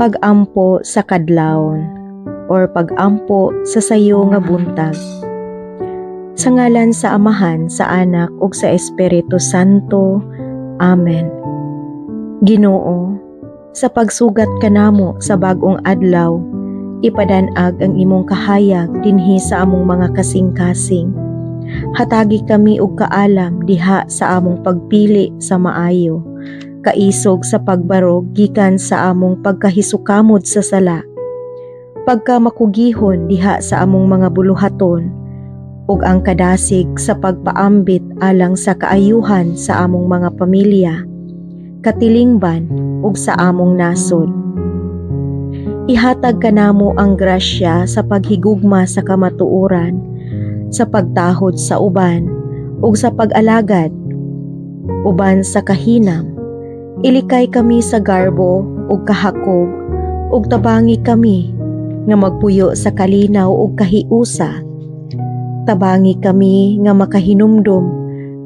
Pag-ampo sa kadlawon or pag-ampo sa sayo nga buntag. Sa ngalan sa Amahan, sa Anak ug sa Espiritu Santo. Amen. Ginoo, sa pagsugat kanamo sa bag-ong adlaw, ipadanag ang imong kahayag dinhi sa among mga kasing-kasing. Hatagi kami og kaalam diha sa among pagpili sa maayo, kaisog sa pagbarog gikan sa among pagkahisukamod sa sala, pagka makugihon diha sa among mga buluhaton, ug ang kadasig sa pagpaambit alang sa kaayuhan sa among mga pamilya, katilingban ug sa among nasod. Ihatag kanamo ang grasya sa paghigugma sa kamatuoran, sa pagtahod sa uban ug sa pag-alagad uban sa kahinam. Ilikay kami sa garbo ug kahakog ug tabangi kami nga magpuyo sa kalinaw ug kahiusa. Tabangi kami nga makahinumdom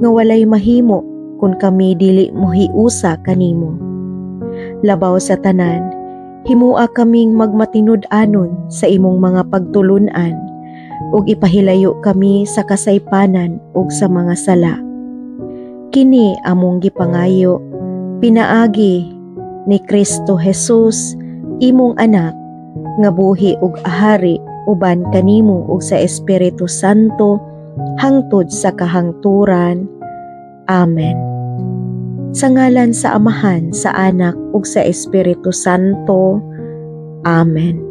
nga walay mahimo kung kami dili mohiusa kanimo. Labaw sa tanan, himua kaming magmatinud-anon sa imong mga pagtulunan ug ipahilayo kami sa kasaypanan ug sa mga sala. Kini among gipangayo pinaagi ni Kristo Jesus, imong anak, nga buhi ug ahari uban kanimo ug sa Espiritu Santo hangtod sa kahangturan. Amen. Sa ngalan sa Amahan, sa Anak ug sa Espiritu Santo. Amen.